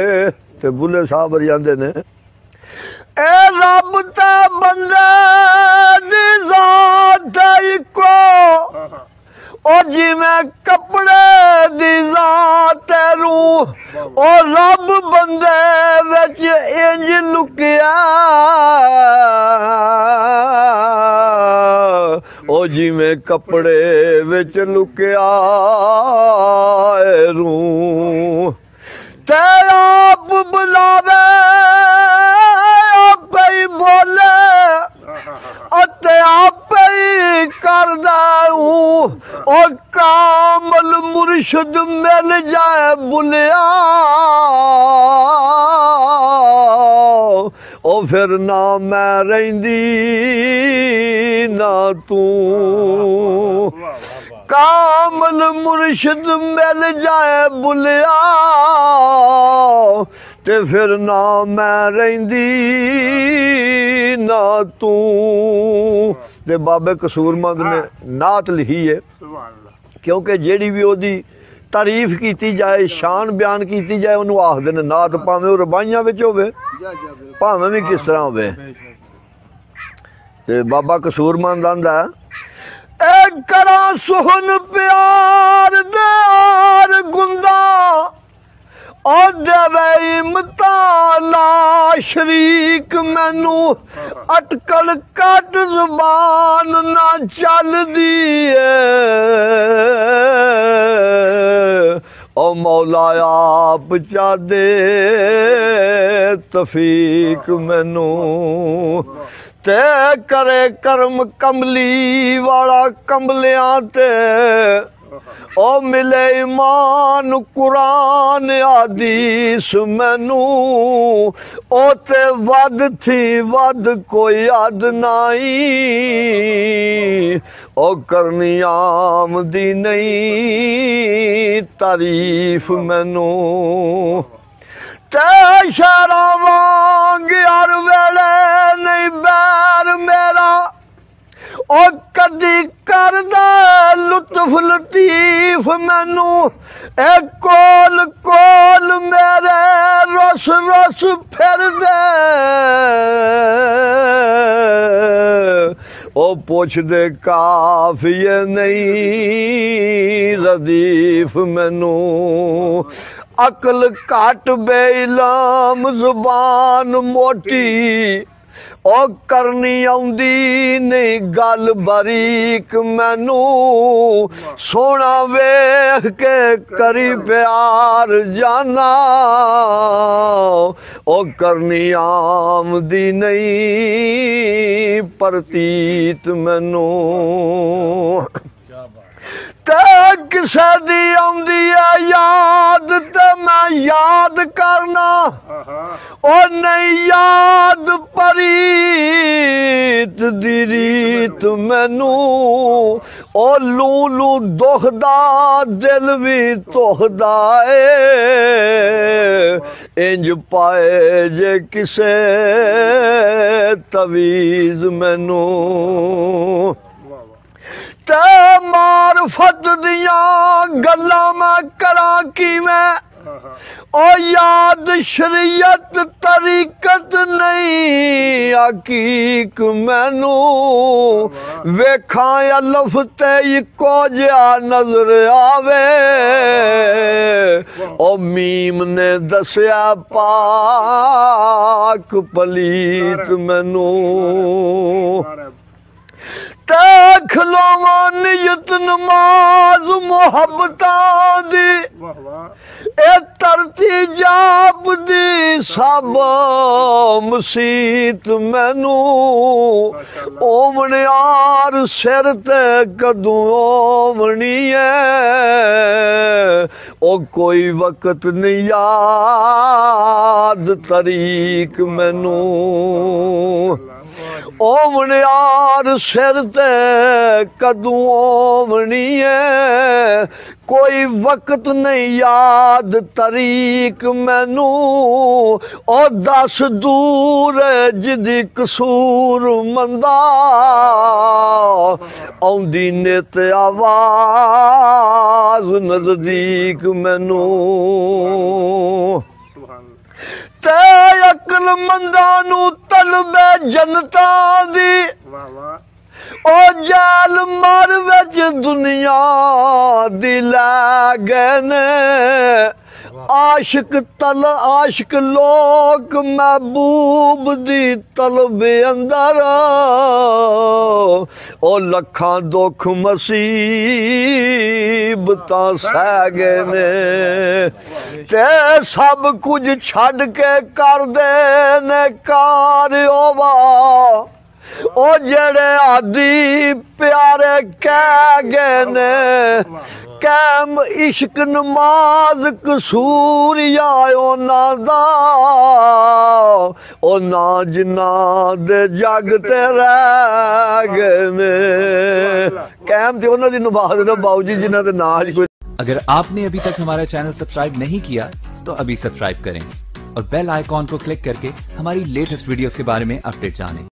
ते बुले साहब जाते ने ए रब ते बंदे दी जात इको ओ जिवें कपड़े दी जात रूह ओ रब बंदे विच इंज लुकिया ओ जिवें कपड़े विच लुकिया रूह ते आप बुलावे आप ही बोले अते आप ही करदा ओ कामल मुर्शिद मिल जाए बुलिया ओ फिर ना मैं रहिंदी ना तू कामल मुर्शिद मिल जाए बुलिया ते फिर ना मैं रहिंदी ना तू। ते बाबे कसूरमंद ने नात लिखी है क्योंकि जेड़ी भी ओदी तारीफ की जाए शान बयान की जाए उन्होंने आखदे ने नात भावें वो रबाइयां विच होवे भावें भी किस तरह होवे। ते बाबा कसूरमंद आंदा ए करा सुहन प्यार दार गुंदा ओ देवे इमताला शरीक मैनू अटकल कट जुबान ना चलदी ओ मौला आप चा दे तफीक मैनू ते करे करम कमली वाला कमलियां ते ओ मिले ईमान कुरान हदीस मैनू ओ ते वद थी वद कोई हद नाई ओ करनी आमदी नहीं तारीफ मैनू ते शहरा वांग हर वेले नहीं बैर मेरा ओ कदी करदा लुत्फ लतीफ मैनू ए कोल कोल मेरे रस रस फिर दे ओ पुछ दे काफिए नहीं रदीफ मैनू अकल घट बेइलाम जुबान मोटी ओ करनी आउंदी नहीं गल बारीक मैनू सोना वेख के करी प्यार जाना ओ करनी आमदी नहीं परतीत मैनू किसे दी आउंदी है याद ते मैं याद करना ओ नहीं याद परीत दी रीत मैनू ओ लूलू दुखदा दिल भी तुखदा इंज पाए जे किसे तवीज मैनू ते मारफत दिया गल्लां मैं करा की मैं ओ याद शरीयत तरीकत नहीं हकीक मैनू वेखा अल्फ ते इको जिहा नजर आवे ओ मीम ने दसिया पाक पलीत मैनू खलोवा नियत नमाज मुहब्बतां दी ए तरती जाप दी सब मसीत मैनू ओवने यार सिर ते कदू ओवनी है ओ कोई वक्त नहीं याद तरीक मैनू ओवने यार सिर ते कदू ओवनी है कोई वक्त नहीं याद तरीक मैनू ओ दस दूर जिदी कसूर मंदा आउंदी नित आवाज नजदीक मैनू। ते अकलमंदां नू तलबे जन्नतां दी ओ जाल मार विच दुनिया दी लै गए ने आशिक लोक महबूब दी तलब अंदर ओ लखां दुख मुसीबतां सह गए ने ते सब कुछ छड़ के कर दे ने कार ओवा ओ जेड़े आदि प्यारे कह गए ने कैम इश्क नमाज कसूर आयो ना दा ओ ना जिन्ना दे जग ते रह गए ने कैम ते उन्हां दी नमाज ना बाऊ जी जिन्हां दे नाज कोई। अगर आपने अभी तक हमारा चैनल सब्सक्राइब नहीं किया तो अभी सब्सक्राइब करें और बेल आइकॉन को क्लिक करके हमारी लेटेस्ट वीडियोस के बारे में अपडेट जानें।